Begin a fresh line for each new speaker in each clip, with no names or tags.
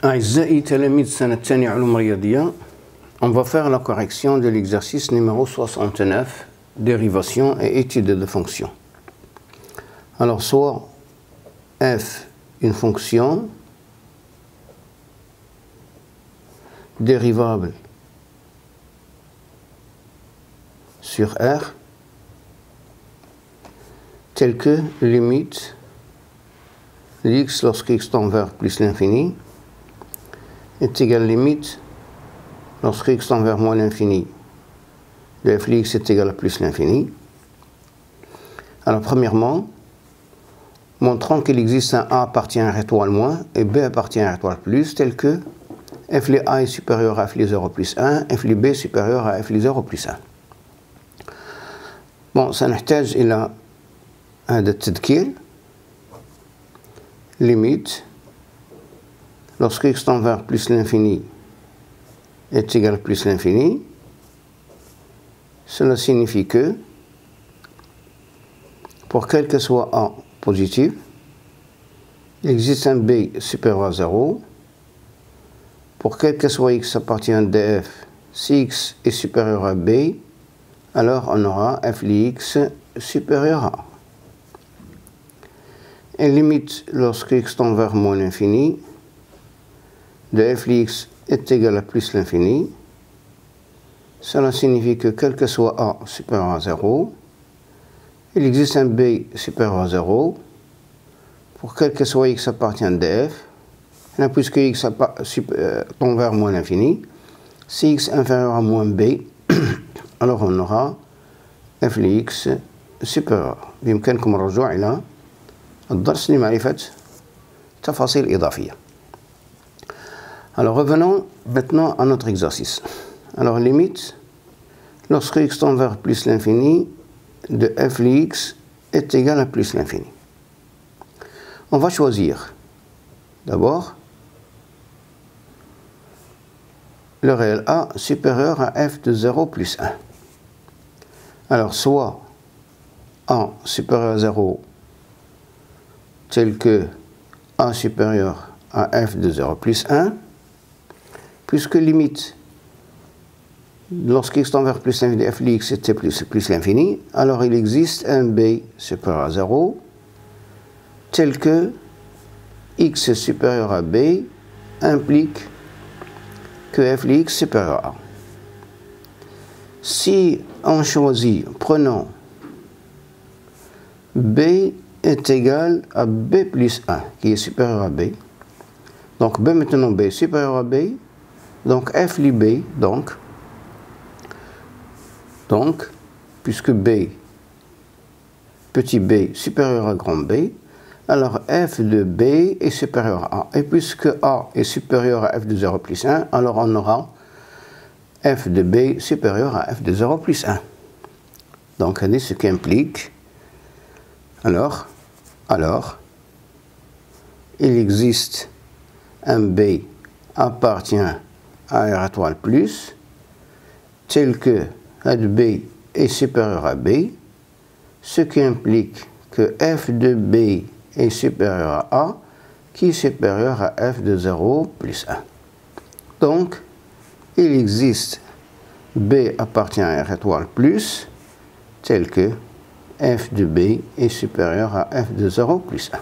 أعزائي تلاميذ السنة الثانية علوم رياضية. On va faire la correction de l'exercice numéro 69, dérivation et étude de fonctions. Alors, soit f, une fonction dérivable sur R, telle que limite x lorsque x tend vers plus l'infini est égal à limite lorsque x tend vers moins l'infini de f de x est égal à plus l'infini. Alors premièrement, montrons qu'il existe un a appartient à R étoile moins et b appartient à R étoile plus, tel que f de a est supérieur à f de 0 plus 1, f de b supérieur à f de 0 plus 1. Bon, سنحتاج إلى هذا التذكير. Limite, lorsque x tend vers plus l'infini est égal à plus l'infini, cela signifie que pour quel que soit a positif, il existe un b supérieur à 0. Pour quel que soit x appartient à df, si x est supérieur à b, alors on aura f de x supérieur à a. Et limite, lorsque x tend vers moins l'infini, de f de x est égal à plus l'infini, cela signifie que quel que soit a supérieur à 0, il existe un b supérieur à 0, pour quel que soit x appartient à df, et puisque x tend vers moins l'infini, si x inférieur à moins b, alors on aura f de x supérieur. بإمكانكم الرجوع إلى الدرس لمعرفة تفاصيل إضافية. Alors revenons maintenant à notre exercice. Alors limite, lorsque x tend vers plus l'infini, de f de x est égal à plus l'infini. On va choisir d'abord le réel a supérieur à f de 0 plus 1. Alors soit a supérieur à 0 tel que a supérieur à f de 0 plus 1, puisque limite, lorsque x tend vers plus l'infini, f de x était plus l'infini, alors il existe un b supérieur à 0, tel que x supérieur à b implique que f de x supérieur à a. Si on choisit, prenons b est égal à b plus 1, qui est supérieur à b. Donc b maintenant b est supérieur à b, donc f de b, donc puisque b, petit b supérieur à grand b, alors f de b est supérieur à a. Et puisque a est supérieur à f de 0 plus 1, alors on aura f de b supérieur à f de 0 plus 1. Donc c'est ce qui implique, alors, il existe un b appartient à R étoile plus, tel que f de b est supérieur à b, ce qui implique que f de b est supérieur à a, qui est supérieur à f de 0 plus 1. Donc, il existe b appartient à R étoile plus, tel que f de b est supérieur à f de 0 plus 1.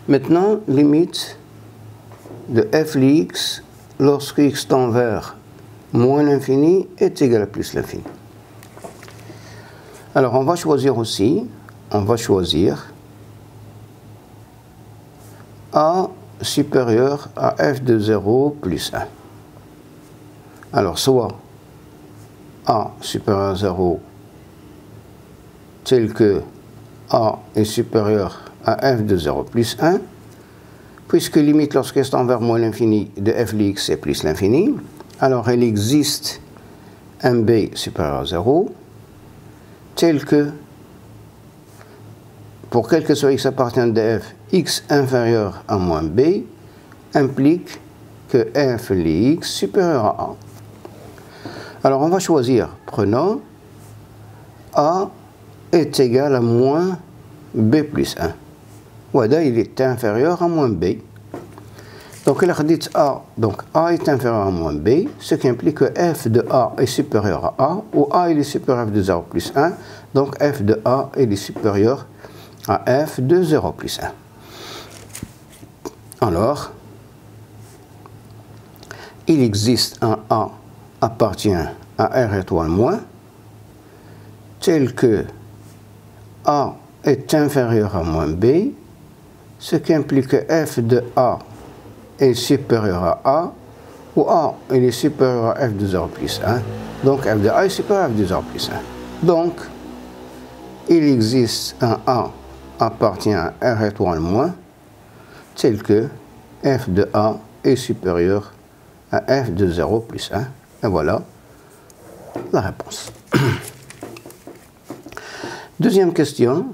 Maintenant, limite de f de x lorsque x tend vers moins l'infini est égal à plus l'infini. Alors, on va choisir aussi, a supérieur à f de 0 plus 1. Alors, soit a supérieur à 0 tel que a est supérieur à f de 0 plus 1, puisque limite lorsque x tend vers moins l'infini de f de x est plus l'infini, alors il existe un b supérieur à 0, tel que, pour quel que soit x appartient de f, x inférieur à moins b, implique que f de x supérieur à a. Alors on va choisir, prenons A est égal à moins B plus 1. Voilà, il est inférieur à moins B. Donc, il a dit A, donc A est inférieur à moins B, ce qui implique que f de A est supérieur à A, ou A est supérieur à f de 0 plus 1, donc f de A est supérieur à f de 0 plus 1. Alors, il existe un A appartient à R étoile moins, tel que A est inférieur à moins B, ce qui implique que f de A est supérieur à A, où A est supérieur à f de 0 plus 1, donc f de A est supérieur à f de 0 plus 1. Donc, il existe un A appartient à R étoile moins, tel que f de A est supérieur à f de 0 plus 1. Et voilà la réponse. Deuxième question.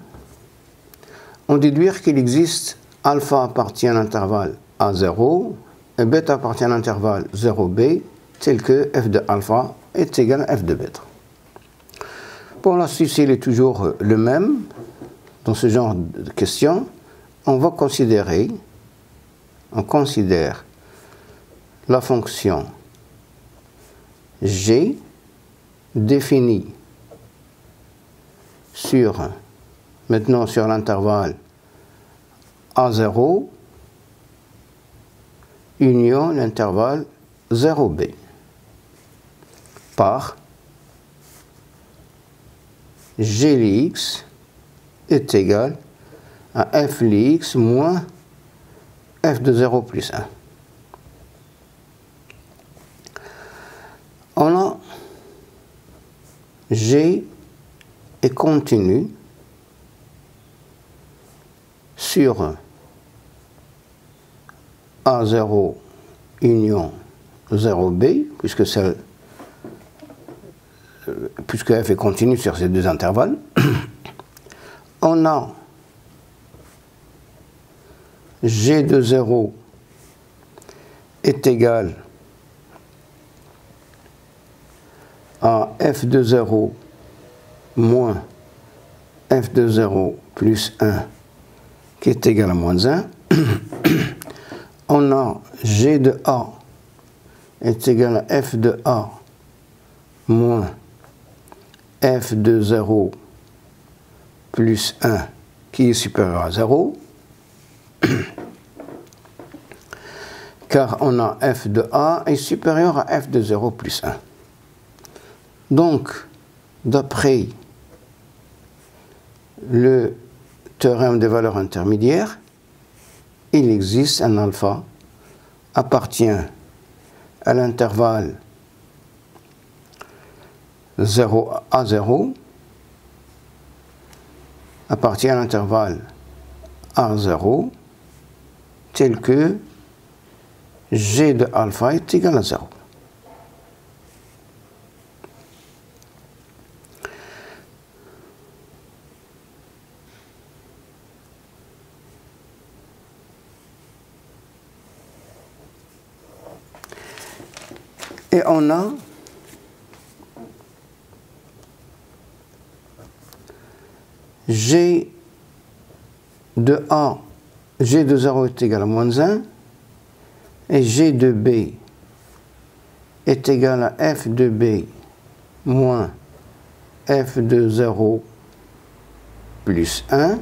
On déduire qu'il existe alpha appartient à l'intervalle A0 et bêta appartient à l'intervalle 0b, tel que f de alpha est égal à f de bêta. Pour l'astuce, il est toujours le même. Dans ce genre de questions, on considère la fonction g définie maintenant sur l'intervalle A0 union l'intervalle 0b par g de x est égal à f de x moins f de 0 plus 1. On a g est continu sur A0 union 0b, puisque f est continu sur ces deux intervalles. On a g de 0 est égal à f de 0 moins f de 0 plus 1 qui est égal à moins 1. On a g de A est égal à f de A moins f de 0 plus 1 qui est supérieur à 0. Car on a f de A est supérieur à f de 0 plus 1. Donc, d'après le théorème des valeurs intermédiaires, il existe un alpha appartient à l'intervalle 0 à 0, appartient à l'intervalle A0, tel que g de alpha est égal à 0. Et on a g de A, g de 0 est égal à moins 1, et g de B est égal à f de B moins f de 0 plus 1,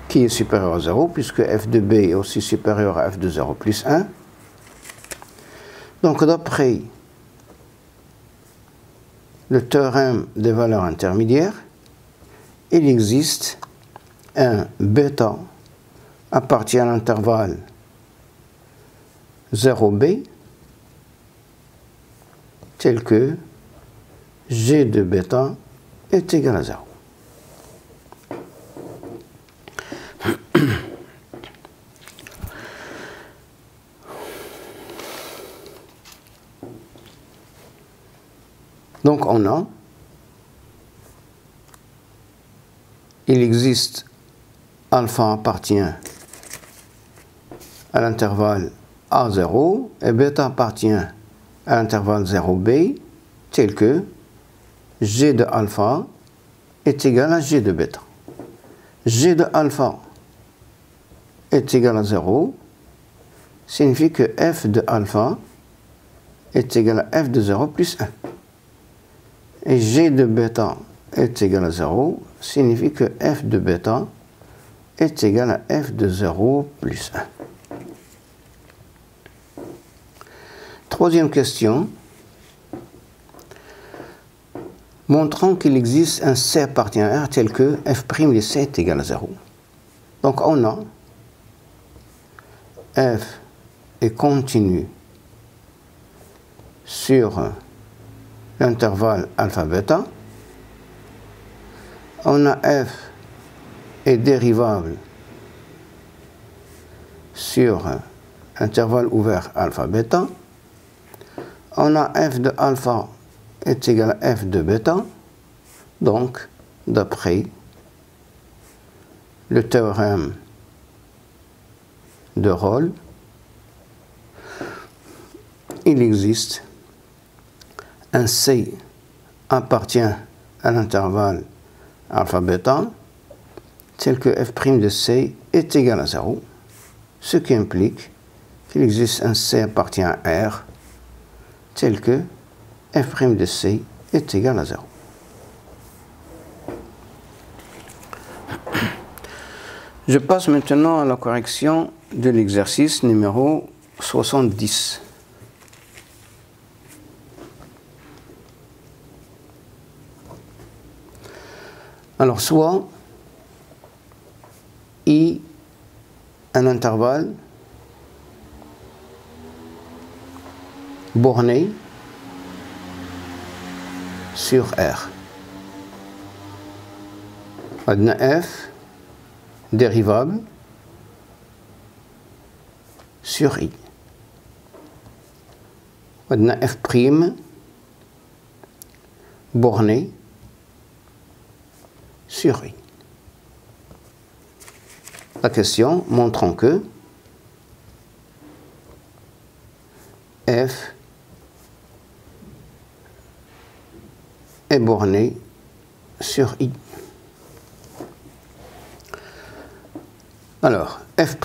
qui est supérieur à 0, puisque f de B est aussi supérieur à f de 0 plus 1. Donc, d'après le théorème des valeurs intermédiaires, il existe un bêta appartient à l'intervalle 0b, tel que g de bêta est égal à 0. Donc on a, il existe alpha appartient à l'intervalle A0 et bêta appartient à l'intervalle 0b, tel que g de alpha est égal à G de bêta. G de alpha est égal à 0, signifie que f de alpha est égal à f de 0 plus 1. Et G de bêta est égal à 0, signifie que f de bêta est égal à f de 0 plus 1. Troisième question. Montrons qu'il existe un C appartient à R tel que f' de C est égal à 0. Donc on a f est continu sur l'intervalle alpha-bêta. On a f est dérivable sur intervalle ouvert alpha-bêta. On a f de alpha est égal à f de bêta. Donc, d'après le théorème de Rolle, il existe un C appartient à l'intervalle alpha-bêta tel que f' de C est égal à 0, ce qui implique qu'il existe un C appartient à R tel que f' de C est égal à 0. Je passe maintenant à la correction de l'exercice numéro 70. Alors, soit I un intervalle borné sur R. عندنا f dérivable sur I. عندنا f' borné sur I. La question montrant que f est borné sur I. Alors, f'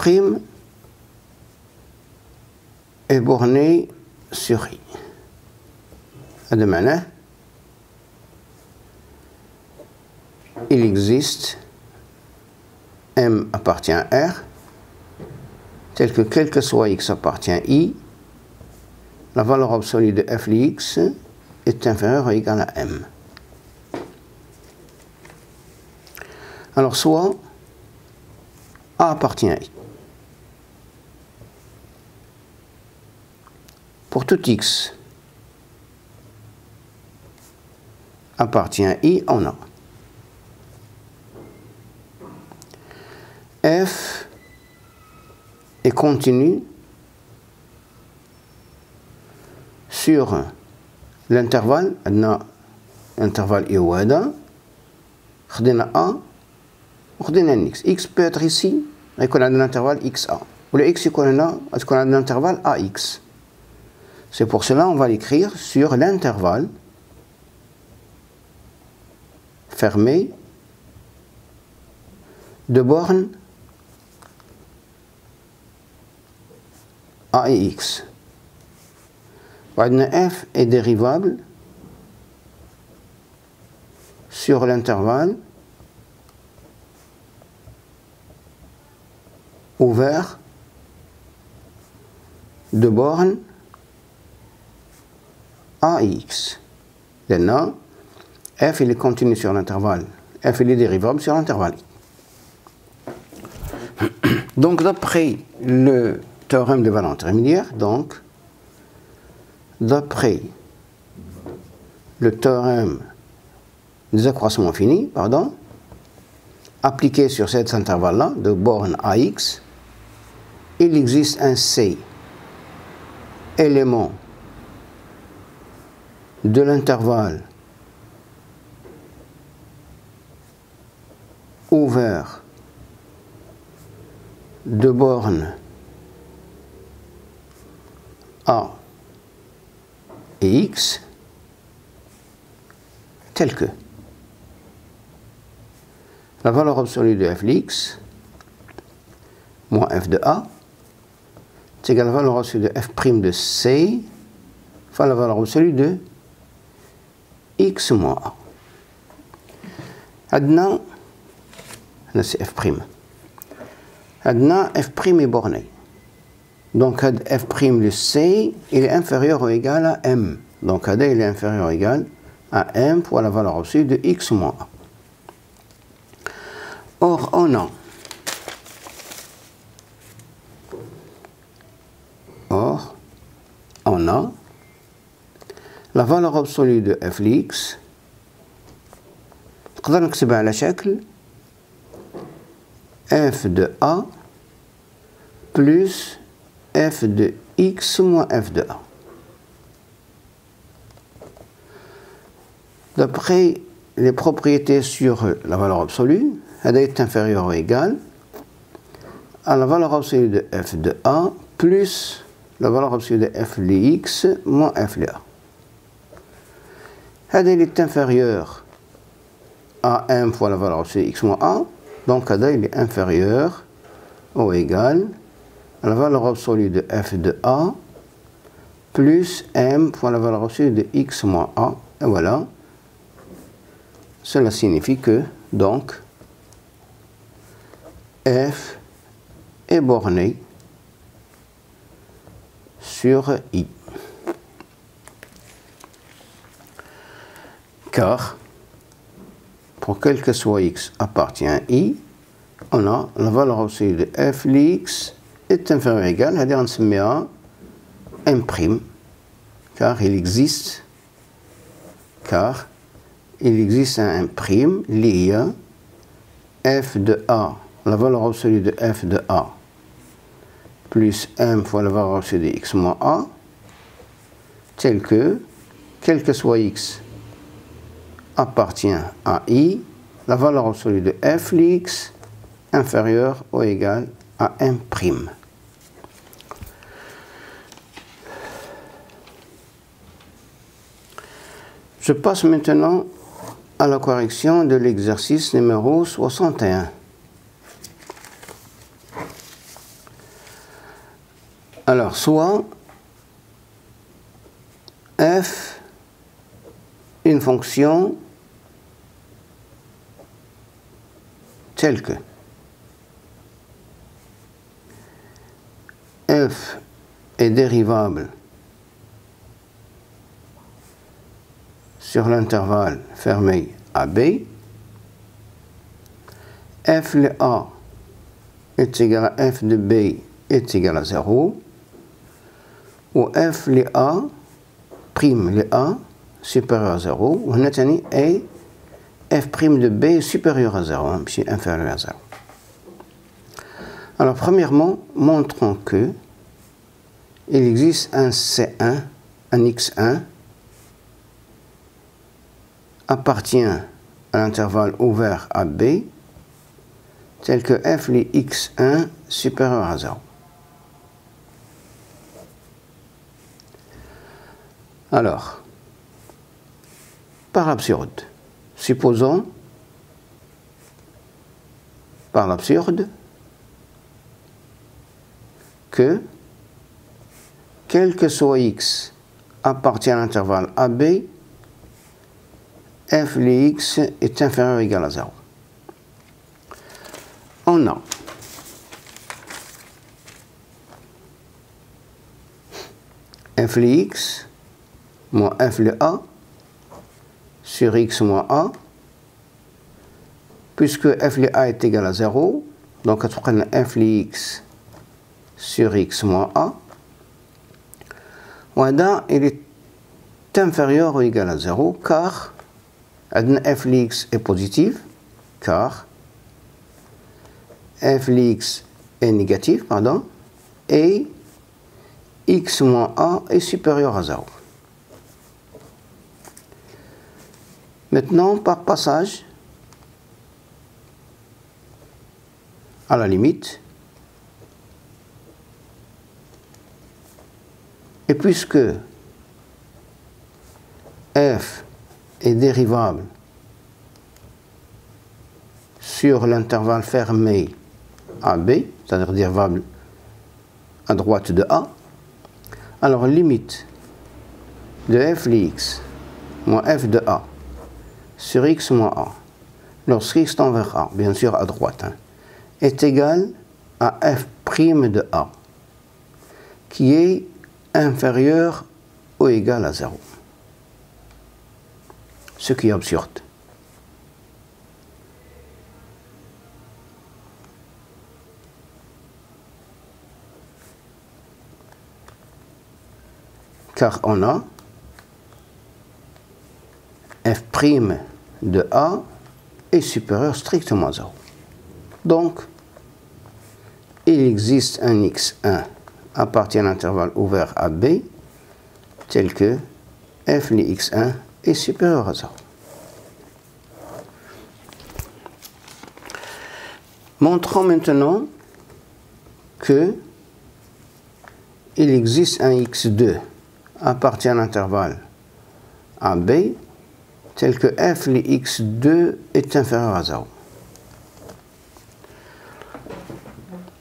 est borné sur I. هذا معناه il existe M appartient à R tel que quel que soit X appartient à I, la valeur absolue de f de X est inférieure ou égale à M. Alors, soit A appartient à I. Pour tout X appartient à I, on a f est continu sur l'intervalle, l'intervalle I ou هذا خدينا A وخدينا X. X peut être ici, يكون عندنا l'intervalle XA, ولا X يكون هنا تكون عندنا l'intervalle AX. C'est pour cela on va l'écrire sur l'intervalle fermé de bornes A et X. F est dérivable sur l'intervalle ouvert de bornes A et X. Maintenant, f il est continu sur l'intervalle, f il est dérivable sur l'intervalle. Donc d'après le théorème de valeur intermédiaire, donc d'après le théorème des accroissements finis, pardon, appliqué sur cet intervalle-là de borne AX, il existe un C élément de l'intervalle ouvert de bornes A et X tel que la valeur absolue de f de x moins f de a est égal à la valeur absolue de f' de c fois la valeur absolue de x moins a. Maintenant, c'est f'. Maintenant, f' est borné. Donc, f' de c, il est inférieur ou égal à m. Donc, il est inférieur ou égal à m pour la valeur absolue de x moins a. Or, on a la valeur absolue de f de x. نقدر نكتبها على شكل f de a plus f de x moins f de a. D'après les propriétés sur la valeur absolue, elle est inférieure ou égale à la valeur absolue de f de a plus la valeur absolue de f de x moins f de a. Elle est inférieure à m fois la valeur absolue de x moins a, donc il est inférieur ou égal à la valeur absolue de f de a plus m fois la valeur absolue de x moins a. Et voilà, cela signifie que donc f est borné sur i. Car pour quel que soit x appartient à i, on a la valeur absolue de f de x est inférieure ou égale, c'est-à-dire on se met à m', car il existe un m' lié à f de a, la valeur absolue de f de a, plus m fois la valeur absolue de x moins a, tel que, quel que soit x appartient à i, la valeur absolue de f de x inférieure ou égale à m'. Je passe maintenant à la correction de l'exercice numéro 61. Alors, soit f une fonction telle que f est dérivable sur l'intervalle fermé AB, f de A est égal à f de B est égal à 0, ou f de A, prime de A, supérieur à 0, ou et f' de B est supérieur à 0, puis inférieur à 0. Alors, premièrement, montrons que il existe un C1, un X1, appartient à l'intervalle ouvert à B, tel que f de X1 supérieur à 0. Alors, par absurde, supposons, par l'absurde, que, quel que soit x appartient à l'intervalle AB, f de x est inférieur ou égal à 0. On a f de x moins f de a sur x moins a, puisque f de a est égal à 0, donc on prend f de x sur x moins a. Voilà, il est inférieur ou égal à 0, car f de x est positif, car f de x est négatif, et x moins a est supérieur à 0. Maintenant, par passage, à la limite, et puisque f est dérivable sur l'intervalle fermé AB, c'est-à-dire dérivable à droite de A, alors limite de f de x moins f de A sur x moins A, lorsque x tend vers A, bien sûr à droite, est égal à f' de A, qui est inférieur ou égal à 0. Ce qui est absurde. Car on a f' de A est supérieur strictement à 0. Donc, il existe un x1 appartient à l'intervalle ouvert à B, tel que f de x1 est supérieur à 0. Montrons maintenant que il existe un x2 appartient à l'intervalle AB, tel que f de x2 est inférieur à 0.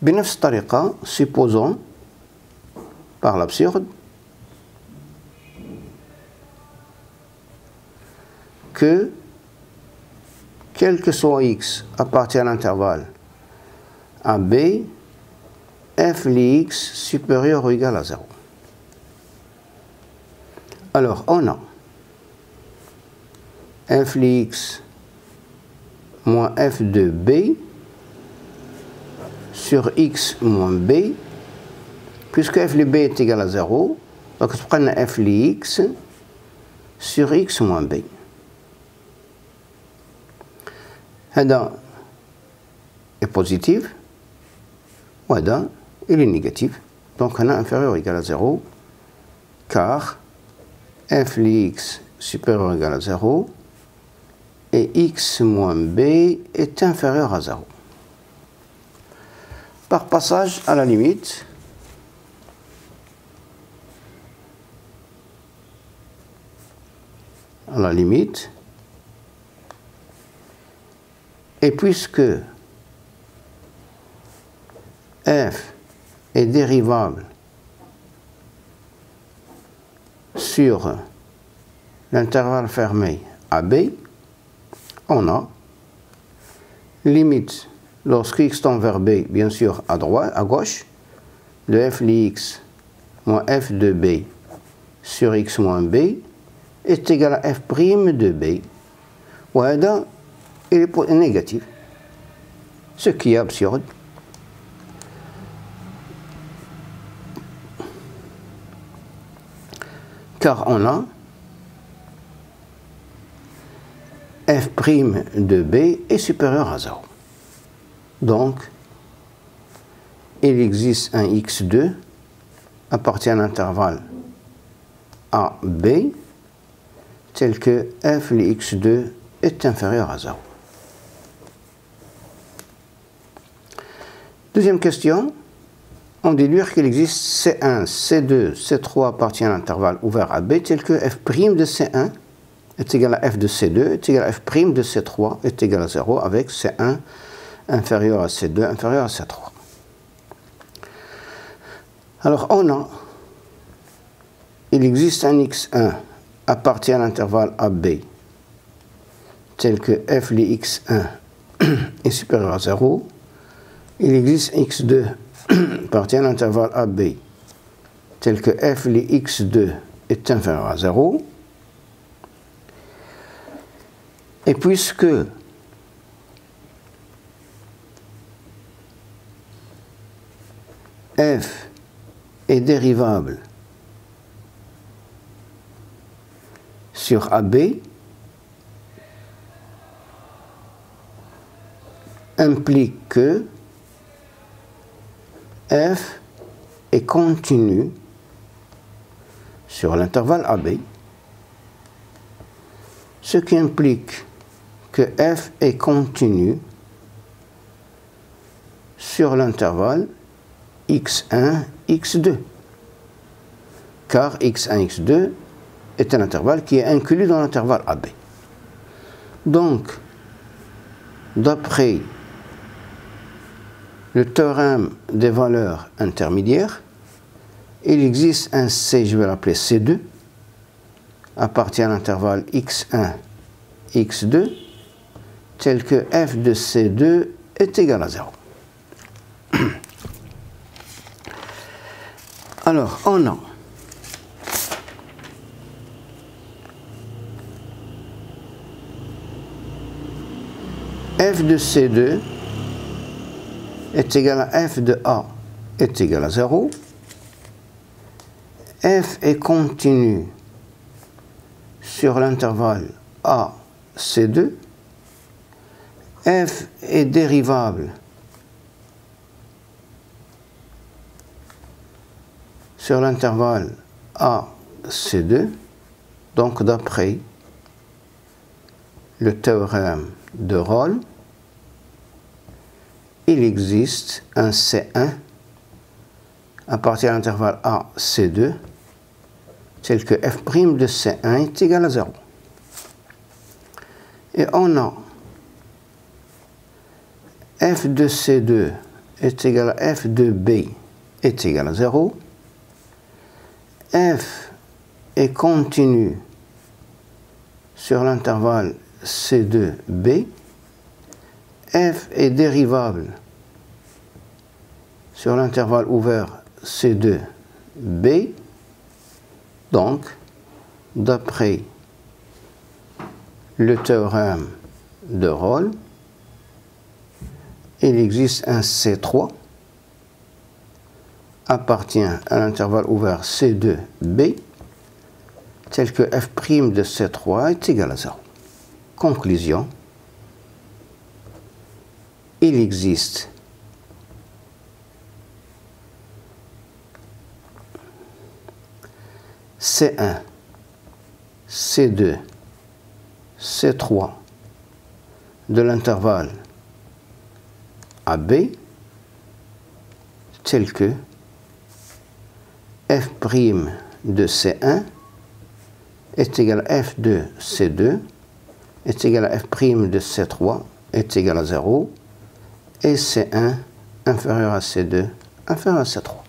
بنفس الطريقة, supposons par l'absurde que quel que soit x appartient à l'intervalle AB, f de x supérieur ou égal à 0. Alors on a f de x moins f de B sur x moins B, puisque f de B est égal à 0, donc je prends f de x sur x moins B. هذا est positif, وهذا il est négatif, donc on a inférieur ou égal à 0, car f de x supérieur ou égal à 0 et x moins B est inférieur à 0. Par passage à la limite, et puisque f est dérivable sur l'intervalle fermé AB, on a limite lorsque x tend vers B, bien sûr à droite, à gauche, de f de x moins f de B sur x moins B est égal à f' de B. وهذا il est négatif, ce qui est absurde. Car on a f' de B est supérieur à 0. Donc, il existe un x2 appartient à l'intervalle AB, tel que f de x2 est inférieur à 0. Deuxième question, on déduire qu'il existe C1, C2, C3 appartient à l'intervalle ouvert à B, tel que f' de C1 est égal à f de C2, est égal à f' de C3 est égal à 0, avec C1 inférieur à C2, inférieur à C3. Alors on a, il existe un x1 appartient à l'intervalle AB, tel que f de x1 est supérieur à 0. Il existe x2 appartient à l'intervalle AB, tel que f de x2 est inférieur à 0. Et puisque f est dérivable sur AB, implique que f est continu sur l'intervalle AB, ce qui implique que f est continu sur l'intervalle x1, x2, car x1, x2 est un intervalle qui est inclus dans l'intervalle AB. Donc, d'après le théorème des valeurs intermédiaires, il existe un C, je vais l'appeler C2, à partir de l'intervalle x1, x2, tel que f de C2 est égal à 0. Alors, on a f de C2 est égal à f de A est égal à 0. F est continu sur l'intervalle A, C2. F est dérivable sur l'intervalle A, C2. Donc, d'après le théorème de Rolle, il existe un C1 à partir de l'intervalle A, C2, tel que f' de C1 est égal à 0. Et on a f de C2 est égal à f de B est égal à 0. F est continu sur l'intervalle C2B. F est dérivable sur l'intervalle ouvert C2B. Donc, d'après le théorème de Rolle, il existe un C3 appartient à l'intervalle ouvert C2B tel que f' de C3 est égal à 0. Conclusion, il existe C1, C2, C3 de l'intervalle AB tel que f' de C1 est égal à f de C2 est égal à f' de C3 est égal à 0 et C1 inférieur à C2 inférieur à C3.